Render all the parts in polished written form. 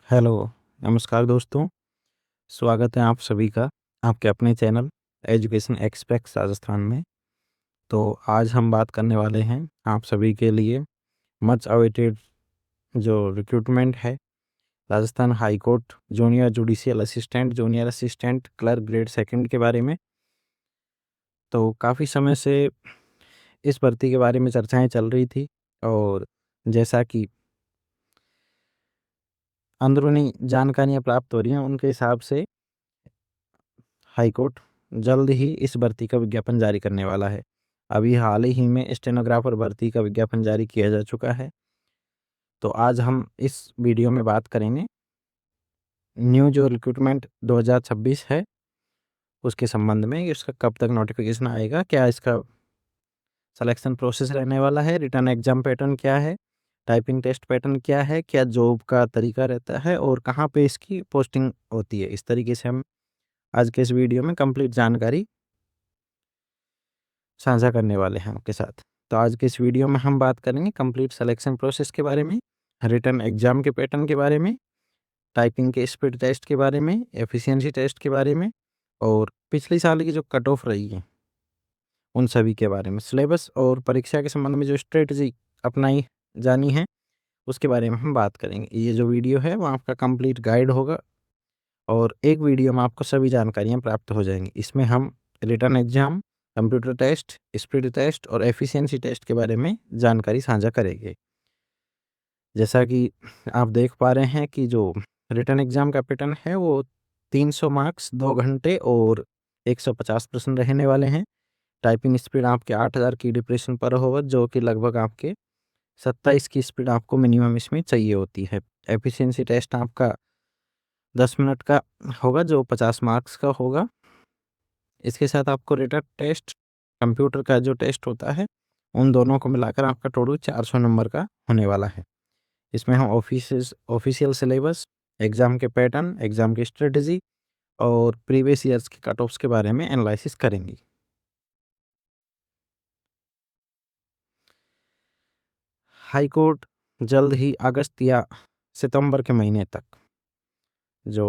Hello, नमस्कार दोस्तों। स्वागत है आप सभी का आपके अपने चैनल एजुकेशन एक्सप्रेस राजस्थान में। तो आज हम बात करने वाले हैं आप सभी के लिए मच अवेटेड जो रिक्रूटमेंट है Rajasthan high court junior judicial assistant, junior assistant clerk grade second के बारे में। तो काफ़ी समय से इस भर्ती के बारे में चर्चाएं चल रही थी और जैसा कि अंदरूनी जानकारियां प्राप्त हो रही हैं उनके हिसाब से हाईकोर्ट जल्द ही इस भर्ती का विज्ञापन जारी करने वाला है। अभी हाल ही में स्टेनोग्राफर भर्ती का विज्ञापन जारी किया जा चुका है। तो आज हम इस वीडियो में बात करेंगे न्यू जो रिक्रूटमेंट 2026 है उसके संबंध में। इसका कब तक नोटिफिकेशन आएगा, क्या इसका सिलेक्शन प्रोसेस रहने वाला है, रिटर्न एग्जाम पैटर्न क्या है, टाइपिंग टेस्ट पैटर्न क्या है, क्या जॉब का तरीका रहता है और कहाँ पे इसकी पोस्टिंग होती है। इस तरीके से हम आज के इस वीडियो में कंप्लीट जानकारी साझा करने वाले हैं आपके साथ। तो आज के इस वीडियो में हम बात करेंगे कंप्लीट सिलेक्शन प्रोसेस के बारे में, रिटन एग्जाम के पैटर्न के बारे में, टाइपिंग के स्पीड टेस्ट के बारे में, एफिशिएंसी टेस्ट के बारे में और पिछले साल की जो कट ऑफ रही है उन सभी के बारे में। सिलेबस और परीक्षा के संबंध में जो स्ट्रेटजी अपनाई जानी है उसके बारे में हम बात करेंगे। ये जो वीडियो है वो आपका कंप्लीट गाइड होगा और एक वीडियो में आपको सभी जानकारियाँ प्राप्त हो जाएंगी। इसमें हम written exam, computer test, speed test और एफिशिएंसी टेस्ट के बारे में जानकारी साझा करेंगे। जैसा कि आप देख पा रहे हैं कि जो रिटन एग्जाम का पैटर्न है वो 300 मार्क्स 2 घंटे और 150 प्रश्न रहने वाले हैं। टाइपिंग स्पीड आपके 8000 की डिप्रेशन पर होगा, जो कि लगभग आपके 27 की स्पीड आपको मिनिमम इसमें चाहिए होती है। एफिशिएंसी टेस्ट आपका 10 मिनट का होगा जो 50 मार्क्स का होगा। इसके साथ आपको रिटन टेस्ट, कंप्यूटर का जो टेस्ट होता है, उन दोनों को मिलाकर आपका टोटल 400 नंबर का होने वाला है। इसमें हम ऑफिशियल सिलेबस, एग्ज़ाम के पैटर्न, एग्ज़ाम की स्ट्रेटजी और प्रीवियस ईयर्स के कट ऑफ्स के बारे में एनालिसिस करेंगे। हाई कोर्ट जल्द ही अगस्त या सितंबर के महीने तक जो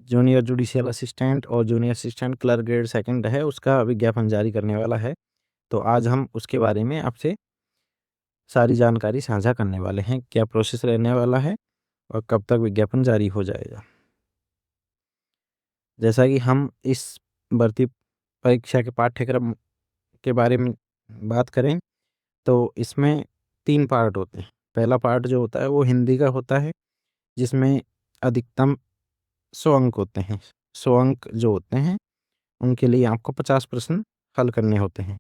जूनियर जुडिशियल असिस्टेंट और junior assistant clerk grade second है उसका विज्ञापन जारी करने वाला है। तो आज हम उसके बारे में आपसे सारी जानकारी साझा करने वाले हैं, क्या प्रोसेस रहने वाला है और कब तक विज्ञापन जारी हो जाएगा। जैसा कि हम इस भर्ती परीक्षा के पाठ्यक्रम के बारे में बात करें तो इसमें 3 पार्ट होते हैं। पहला पार्ट जो होता है वो हिंदी का होता है, जिसमें अधिकतम 100 अंक होते हैं। 100 अंक जो होते हैं उनके लिए आपको 50 प्रश्न हल करने होते हैं।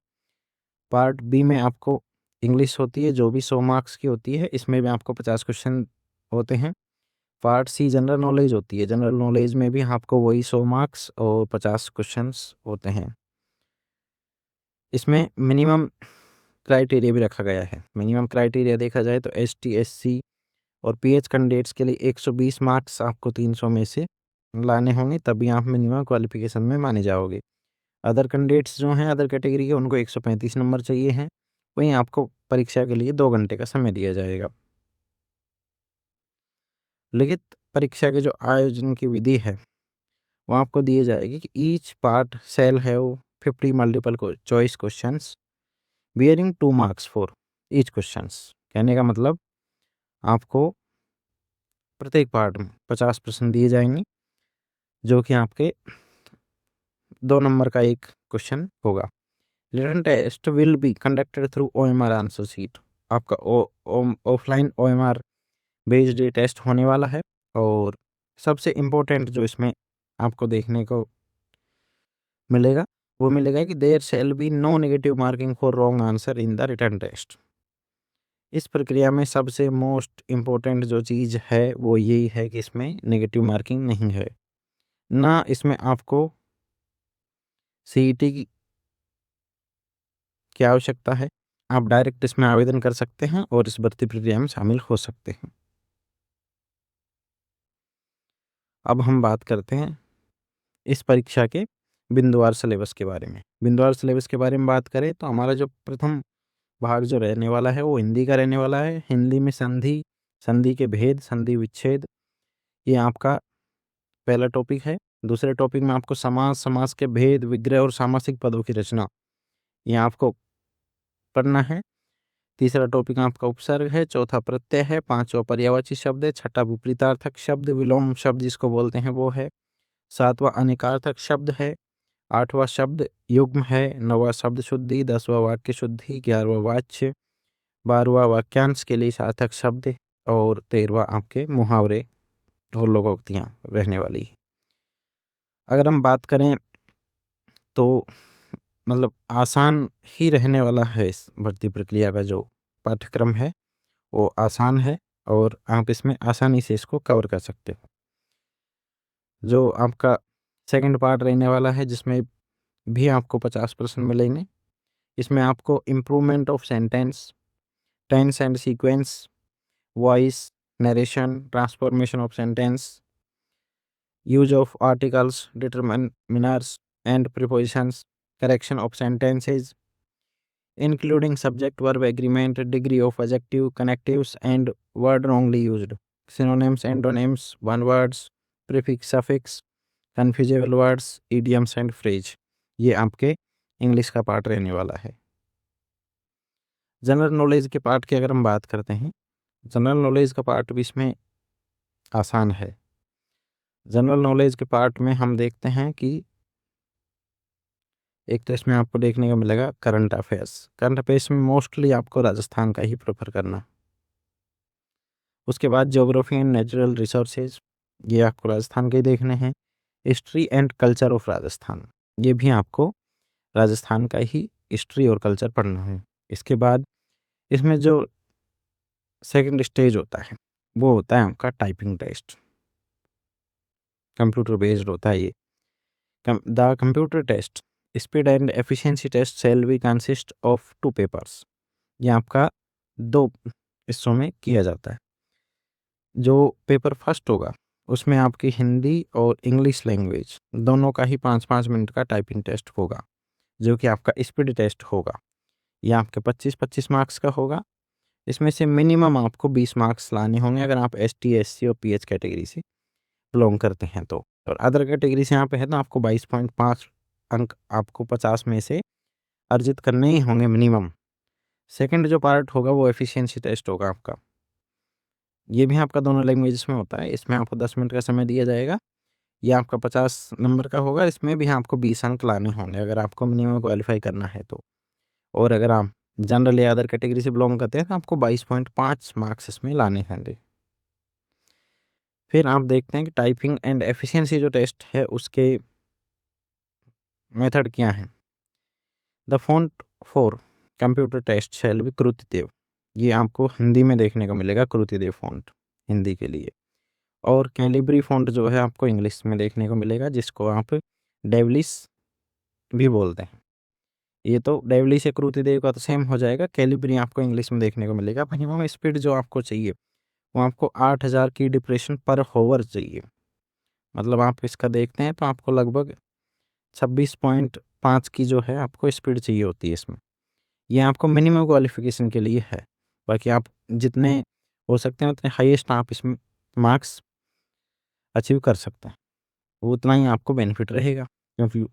पार्ट बी में आपको इंग्लिश होती है जो भी 100 मार्क्स की होती है, इसमें भी आपको 50 क्वेश्चन होते हैं। पार्ट सी जनरल नॉलेज होती है, जनरल नॉलेज में भी आपको वही 100 मार्क्स और 50 क्वेश्चंस होते हैं। इसमें मिनिमम क्राइटेरिया भी रखा गया है। मिनिमम क्राइटेरिया देखा जाए तो एसटी, एससी और पीएच कैंडिडेट्स के लिए 120 मार्क्स आपको 300 में से लाने होंगे, तभी आप मिनिमम क्वालिफिकेशन में माने जाओगे। अदर कैंडिडेट्स जो हैं अदर कैटेगरी के, उनको 135 नंबर चाहिए हैं। वहीं आपको परीक्षा के लिए 2 घंटे का समय दिया जाएगा। लिखित परीक्षा के जो आयोजन की विधि है वो आपको दिए जाएगी कि each part shall have 50 multiple choice questions bearing 2 marks for each questions. कहने का मतलब आपको प्रत्येक पार्ट में 50 प्रश्न दिए जाएंगे, जो कि आपके 2 नंबर का एक क्वेश्चन होगा। Written test will be conducted through OMR answer sheet. आपका ऑफलाइन ओएमआर बेस्ड टेस्ट होने वाला है। और सबसे इम्पोर्टेंट जो इसमें आपको देखने को मिलेगा वो मिलेगा कि there shall be no negative marking for wrong answer in the written test. इस प्रक्रिया में सबसे मोस्ट इम्पोर्टेंट जो चीज़ है वो यही है कि इसमें नेगेटिव मार्किंग नहीं है, ना इसमें आपको सीईटी की आवश्यकता है। आप डायरेक्ट इसमें आवेदन कर सकते हैं और इस भर्ती प्रक्रिया में शामिल हो सकते हैं। अब हम बात करते हैं इस परीक्षा के बिंदुवार सिलेबस के बारे में। बिंदुवार सिलेबस के बारे में बात करें तो हमारा जो प्रथम भाग जो रहने वाला है वो हिंदी का रहने वाला है। हिंदी में संधि, संधि के भेद, संधि विच्छेद, ये आपका पहला टॉपिक है। दूसरे टॉपिक में आपको समास, समास के भेद, विग्रह और सामासिक पदों की रचना, ये आपको पढ़ना है। तीसरा टॉपिक आपका उपसर्ग है। चौथा प्रत्यय है। पांचवा पर्यायवाची शब्द है। छठा विपरीतार्थक शब्द, विलोम शब्द जिसको बोलते हैं वो है। सातवां अनेकार्थक शब्द है। आठवां शब्द युग्म है। नौवां शब्द शुद्धि। 10वां वाक्य शुद्धि। 11वां वाच्य। 12वां वाक्यांश के लिए सार्थक शब्द और 13वां आपके मुहावरे और लोकोक्तियां रहने वाली। अगर हम बात करें तो मतलब आसान ही रहने वाला है। इस भर्ती प्रक्रिया का जो पाठ्यक्रम है वो आसान है और आप इसमें आसानी से इसको कवर कर सकते हो। जो आपका सेकंड पार्ट रहने वाला है जिसमें भी आपको 50% मिलेंगे। इसमें आपको improvement of sentence, tense and sequence, voice, narration, transformation of sentence, use of articles, determiners and prepositions, correction of sentences including subject verb agreement, degree of adjective, connectives and word wrongly used, synonyms, antonyms, one words, prefix, suffix, confusable words, idioms and phrase, ये आपके English का part रहने वाला है। General knowledge के part की अगर हम बात करते हैं, जनरल नॉलेज का पार्ट भी इसमें आसान है। जनरल नॉलेज के पार्ट में हम देखते हैं कि एक तो इसमें आपको देखने को मिलेगा करंट अफेयर्स। करंट अफेयर्स में मोस्टली आपको राजस्थान का ही प्रेफर करना। उसके बाद ज्योग्राफी एंड नेचुरल रिसोर्सेज, ये आपको राजस्थान के ही देखने हैं। History and culture of Rajasthan, ये भी आपको राजस्थान का ही हिस्ट्री और कल्चर पढ़ना है। इसके बाद इसमें जो सेकंड स्टेज होता है वो होता है आपका टाइपिंग टेस्ट। कंप्यूटर बेस्ड होता है ये। The computer test speed and efficiency test shall be consist of 2 papers, ये आपका 2 हिस्सों में किया जाता है। जो पेपर फर्स्ट होगा उसमें आपकी हिंदी और इंग्लिश लैंग्वेज दोनों का ही 5-5 मिनट का टाइपिंग टेस्ट होगा, जो कि आपका स्पीड टेस्ट होगा। ये आपके 25-25 मार्क्स का होगा। इसमें से मिनिमम आपको 20 मार्क्स लाने होंगे अगर आप ST, SC और PH कैटेगरी से बिलोंग करते हैं तो। और अदर कैटेगरी से यहाँ पे है तो आपको 22.5 अंक आपको 50 में से अर्जित करने ही होंगे मिनिमम। सेकंड जो पार्ट होगा वो एफिशिएंसी टेस्ट होगा आपका। ये भी आपका दोनों लैंग्वेजेस में होता है। इसमें आपको 10 मिनट का समय दिया जाएगा। ये आपका 50 नंबर का होगा। इसमें भी आपको 20 अंक लाने होंगे अगर आपको मिनिमम क्वालिफाई करना है तो। और अगर आप जनरल या अदर कैटेगरी से बिलोंग करते हैं तो आपको 22.5 मार्क्स इसमें लाने होंगे। फिर आप देखते हैं कि टाइपिंग एंड एफिशिएंसी जो टेस्ट है उसके मेथड क्या हैं। The font for computer test shall be Krutidev, ये आपको हिंदी में देखने को मिलेगा। कृतिदेव फॉन्ट हिंदी के लिए। और कैलिब्री फॉन्ट जो है आपको इंग्लिश में देखने को मिलेगा, जिसको आप डेवलिस भी बोलते हैं। ये तो डेवलिस या कृतिदेव का तो सेम हो जाएगा। कैलिब्री आपको इंग्लिश में देखने को मिलेगा। मिनिमम स्पीड जो आपको चाहिए वो आपको 8000 की डिप्रेशन पर होवर चाहिए। मतलब आप इसका देखते हैं तो आपको लगभग 26.5 की जो है आपको स्पीड चाहिए होती है इसमें। ये आपको मिनिमम क्वालिफिकेशन के लिए है। बाकी आप जितने हो सकते हैं उतने हाईएस्ट आप इसमें मार्क्स अचीव कर सकते हैं, वो उतना ही आपको बेनिफिट रहेगा। क्योंकि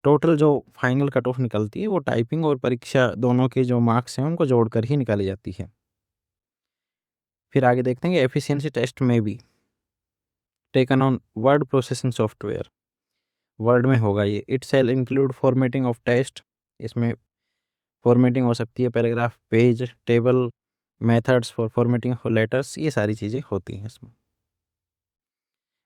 टोटल जो फाइनल कट ऑफ निकलती है वो टाइपिंग और परीक्षा दोनों के जो मार्क्स हैं उनको जोड़कर ही निकाली जाती है। फिर आगे देखते हैं कि एफिशिएंसी टेस्ट में भी taken on word processing software, word में होगा ये। It shall include formatting of text, इसमें फॉर्मेटिंग हो सकती है paragraph, page, table, methods for formatting of letters, ये सारी चीज़ें होती हैं इसमें।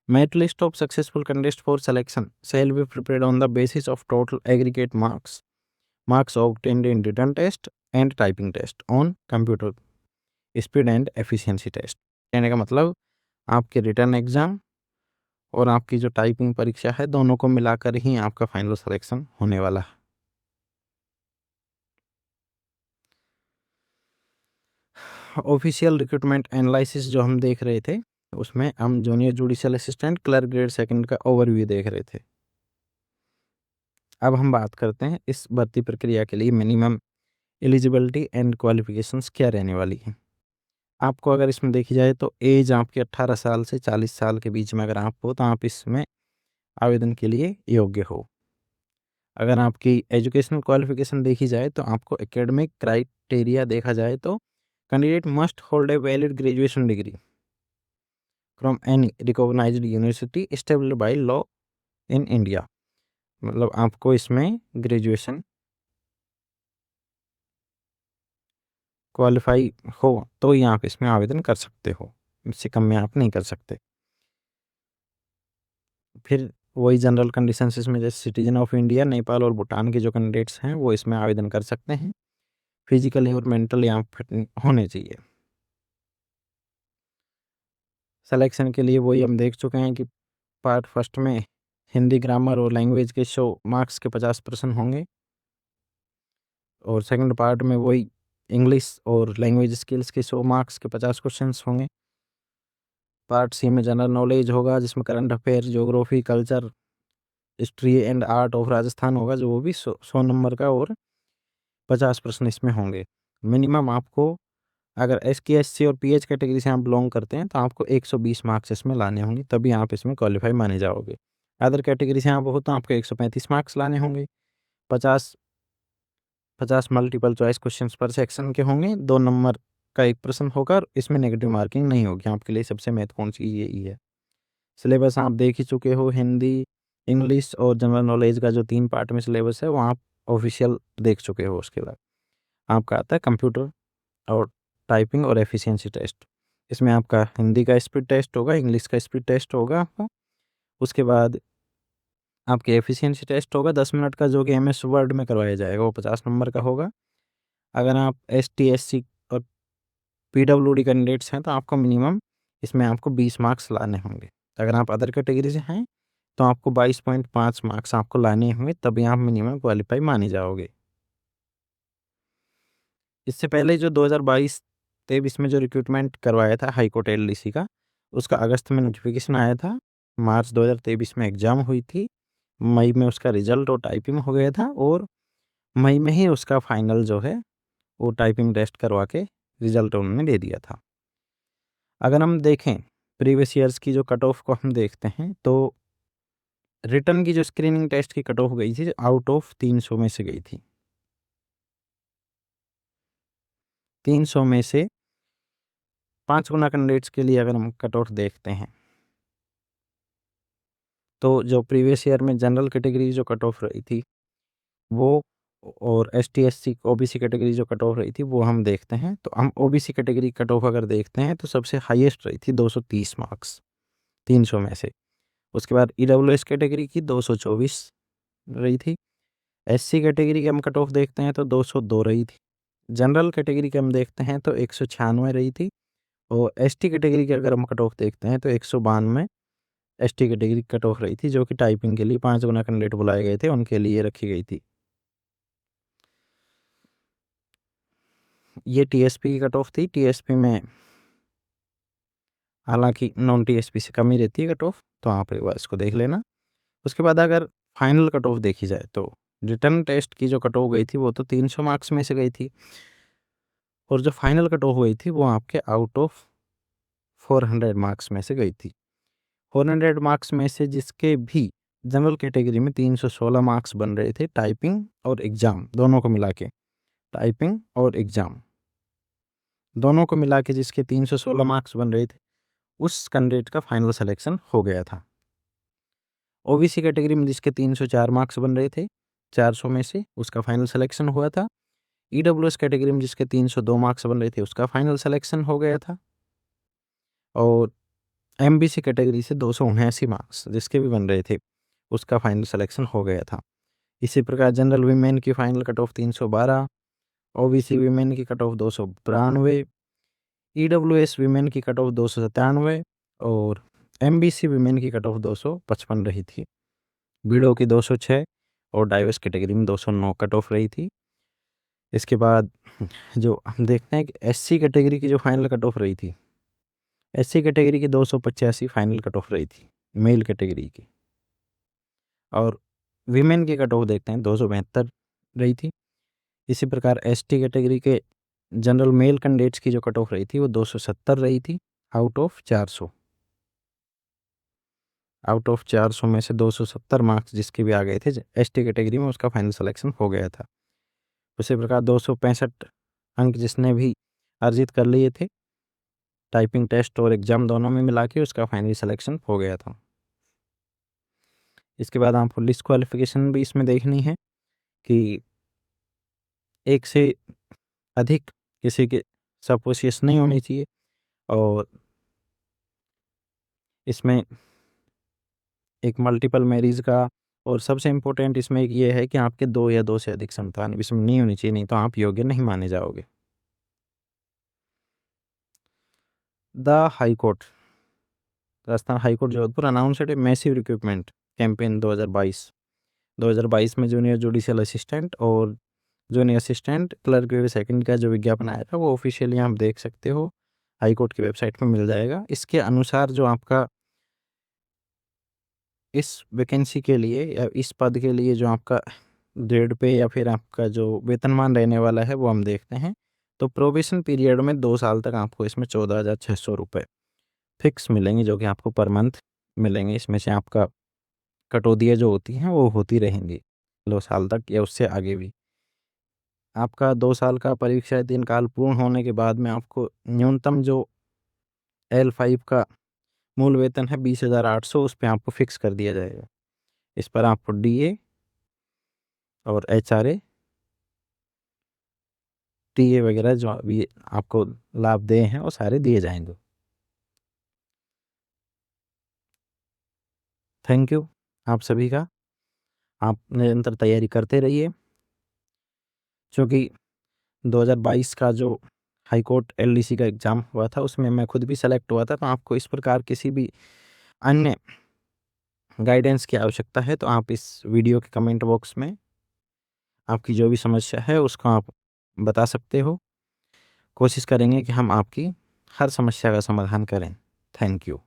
Merit list of successful candidate for selection shall be prepared on the basis of total aggregate marks obtained in written test and typing test on computer speed and efficiency test. कहने का मतलब आपके रिटर्न एग्जाम और आपकी जो typing परीक्षा है दोनों को मिलाकर ही आपका फाइनल सिलेक्शन होने वाला है। ऑफिशियल रिक्रूटमेंट एनालिसिस जो हम देख रहे थे उसमें हम junior judicial assistant clerk grade second का ओवरव्यू देख रहे थे। अब हम बात करते हैं इस भर्ती प्रक्रिया के लिए मिनिमम एलिजिबिलिटी एंड क्वालिफिकेशंस क्या रहने वाली हैं। आपको अगर इसमें देखी जाए तो एज आपकी 18 साल से 40 साल के बीच में अगर आप हो तो आप इसमें आवेदन के लिए योग्य हो। अगर आपकी एजुकेशनल क्वालिफ़िकेशन देखी जाए तो आपको एकेडमिक क्राइटेरिया देखा जाए तो candidate must hold a valid graduation degree from any recognised university established by law in India. मतलब आपको इसमें ग्रेजुएशन क्वालिफ़ाई हो तो ही आप इसमें आवेदन कर सकते हो, इससे कम में आप नहीं कर सकते। फिर वही जनरल कंडीशंस इसमें जैसे सिटीजन ऑफ इंडिया, नेपाल और भूटान के जो कैंडिडेट्स हैं वो इसमें आवेदन कर सकते हैं। फिजिकली और मेंटली आप फिट होने चाहिए। सिलेक्शन के लिए वही हम देख चुके हैं कि पार्ट फर्स्ट में हिंदी ग्रामर और लैंग्वेज के 100 मार्क्स के 50% होंगे और सेकंड पार्ट में वही इंग्लिश और लैंग्वेज स्किल्स के 100 मार्क्स के 50 क्वेश्चंस होंगे। पार्ट सी में जनरल नॉलेज होगा जिसमें current affair, geography, culture, history and art of Rajasthan होगा जो वो भी 100 नंबर का और 50 प्रश्न इसमें होंगे। मिनिमम आपको अगर एसटी, एससी और पीएच कैटेगरी से आप बिलोंग करते हैं तो आपको 120 मार्क्स इसमें लाने होंगे तभी आप इसमें क्वालिफाई माने जाओगे। अदर कैटेगरी से आप हो तो आपको 135 मार्क्स लाने होंगे। 50 50 मल्टीपल चॉइस क्वेश्चंस पर सेक्शन के होंगे। 2 नंबर का एक प्रश्न होगा और इसमें नेगेटिव मार्किंग नहीं होगी। आपके लिए सबसे महत्वपूर्ण चीज़ यही है। सिलेबस आप देख ही चुके हो, हिंदी, इंग्लिश और जनरल नॉलेज का जो 3 पार्ट में सिलेबस है वो आप ऑफिशियल देख चुके हो। उसके बाद आपका आता है कंप्यूटर और टाइपिंग और एफिशिएंसी टेस्ट। इसमें आपका हिंदी का स्पीड टेस्ट होगा, इंग्लिश का स्पीड टेस्ट होगा आपका। उसके बाद आपके एफिशिएंसी टेस्ट होगा 10 मिनट का जो कि एमएस वर्ड में करवाया जाएगा, वो 50 नंबर का होगा। अगर आप एसटी, एससी और पीडब्ल्यूडी कैंडिडेट्स हैं तो आपको मिनिमम इसमें आपको 20 मार्क्स लाने होंगे। अगर आप अदर कैटेगरी से हैं तो आपको 22.5 मार्क्स आपको लाने होंगे तभी आप मिनिमम क्वालिफाई माने जाओगे। इससे पहले जो 2022-23 में जो रिक्रूटमेंट करवाया था हाई कोर्ट एलडीसी का, उसका अगस्त में नोटिफिकेशन आया था। मार्च 2023 में एग्ज़ाम हुई थी। मई में उसका रिज़ल्ट और टाइपिंग हो गया था और मई में ही उसका फाइनल जो है वो टाइपिंग टेस्ट करवा के रिज़ल्ट उन्होंने दे दिया था। अगर हम देखें प्रीवियस ईयर्स की जो कट ऑफ को हम देखते हैं तो रिटन की जो स्क्रीनिंग टेस्ट की कट ऑफ गई थी आउट ऑफ 300 में से गई थी। 300 में से 5 गुना कैंडिडेट्स के लिए अगर हम कट ऑफ देखते हैं तो जो प्रीवियस ईयर में जनरल कैटेगरी जो कट ऑफ रही थी वो और एसटी, एससी, ओबीसी कैटेगरी जो कट ऑफ रही थी वो हम देखते हैं। तो हम ओबीसी कैटेगरी कट ऑफ अगर देखते हैं तो सबसे हाईएस्ट रही थी 230 मार्क्स 300 में से। उसके बाद ईडब्ल्यूएस कैटेगरी की 224 रही थी। एससी कैटेगरी की हम कट ऑफ देखते हैं तो 202 रही थी। जनरल कैटेगरी की हम देखते हैं तो 196 रही थी और एसटी कैटेगरी की अगर हम कट ऑफ देखते हैं तो 192 एसटी कैटेगरी कट ऑफ रही थी जो कि टाइपिंग के लिए 5 गुना कैंडिडेट बुलाए गए थे उनके लिए रखी गई थी। ये टीएसपी की कट ऑफ थी। टीएसपी में हालाँकि नॉन टीएसपी से कम ही रहती है कट ऑफ, तो आप एक बार इसको देख लेना। उसके बाद अगर फाइनल कट ऑफ देखी जाए तो रिटन टेस्ट की जो कट ऑफ गई थी वो तो 300 मार्क्स में से गई थी और जो फाइनल कट ऑफ गई थी वो आपके आउट ऑफ 400 मार्क्स में से गई थी। 400 मार्क्स में से जिसके भी जनरल कैटेगरी में 316 मार्क्स बन रहे थे टाइपिंग और एग्ज़ाम दोनों को मिला के। टाइपिंग और एग्ज़ाम दोनों को मिला के जिसके 316 मार्क्स बन रहे थे उस कैंडिडेट का फाइनल सिलेक्शन हो गया था। ओबीसी कैटेगरी में जिसके 304 मार्क्स बन रहे थे 400 में से उसका फाइनल सिलेक्शन हुआ था। ईडब्ल्यूएस कैटेगरी में जिसके 302 मार्क्स बन रहे थे उसका फाइनल सिलेक्शन हो गया था और एमबीसी कैटेगरी से 279 मार्क्स जिसके भी बन रहे थे उसका फाइनल सिलेक्शन हो गया था। इसी प्रकार जनरल वीमेन की final cut off 312, OBC women की कट ऑफ 292, ईडब्ल्यूएस वीमेन की कट ऑफ 297 और एमबीसी वीमेन की कट ऑफ 255 रही थी। बीडो की 206 और डाइवर्स कैटेगरी में 209 कट ऑफ रही थी। इसके बाद जो हम देखते हैं कि एससी कैटेगरी की जो फाइनल कट ऑफ रही थी, एससी कैटेगरी की 285 फाइनल कट ऑफ रही थी मेल कैटेगरी की और वीमेन की कट ऑफ देखते हैं 272 रही थी। इसी प्रकार एसटी कैटेगरी के जनरल मेल कैंडिडेट्स की जो कट ऑफ रही थी वो 270 रही थी आउट ऑफ 400। आउट ऑफ 400 में से 270 मार्क्स जिसके भी आ गए थे एसटी कैटेगरी में, उसका फाइनल सिलेक्शन हो गया था। उसी प्रकार 265 अंक जिसने भी अर्जित कर लिए थे टाइपिंग टेस्ट और एग्ज़ाम दोनों में मिला के, उसका फाइनल सिलेक्शन हो गया था। इसके बाद आपको लिस्ट क्वालिफिकेशन भी इसमें देखनी है कि एक से अधिक किसी के सपोसियस नहीं होनी चाहिए, और इसमें एक मल्टीपल मैरिज का, और सबसे इम्पोर्टेंट इसमें एक ये है कि आपके 2 या 2 से अधिक संतान इसमें नहीं होनी चाहिए, नहीं तो आप योग्य नहीं माने जाओगे। The high court, Rajasthan high court Jodhpur announced a massive recruitment campaign 2022 में जूनियर जुडिशियल असिस्टेंट और junior assistant clerk grade second का जो विज्ञापन आया था वो ऑफिशियली आप देख सकते हो, हाई कोर्ट की वेबसाइट पर मिल जाएगा। इसके अनुसार जो आपका इस वैकेंसी के लिए या इस पद के लिए जो आपका ग्रेड पे या फिर आपका जो वेतनमान रहने वाला है वो हम देखते हैं। तो प्रोबेशन पीरियड में 2 साल तक आपको इसमें 14,600 रुपये फिक्स मिलेंगे, जो कि आपको पर मंथ मिलेंगे। इसमें से आपका कटौतियाँ जो होती हैं वो होती रहेंगी 2 साल तक या उससे आगे भी। आपका 2 साल का परीक्षा दिन काल पूर्ण होने के बाद में आपको न्यूनतम जो L5 का मूल वेतन है 20,800, उस पे आपको फिक्स कर दिया जाएगा। इस पर आपको DA और HRA, TA वगैरह जो अभी आपको लाभ दे हैं वो सारे दिए जाएंगे। थैंक यू आप सभी का। आप निरंतर तैयारी करते रहिए, क्योंकि 2022 का जो हाई कोर्ट LDC का एग्ज़ाम हुआ था उसमें मैं खुद भी सेलेक्ट हुआ था। तो आपको इस प्रकार किसी भी अन्य गाइडेंस की आवश्यकता है तो आप इस वीडियो के कमेंट बॉक्स में आपकी जो भी समस्या है उसको आप बता सकते हो। कोशिश करेंगे कि हम आपकी हर समस्या का समाधान करें। Thank you.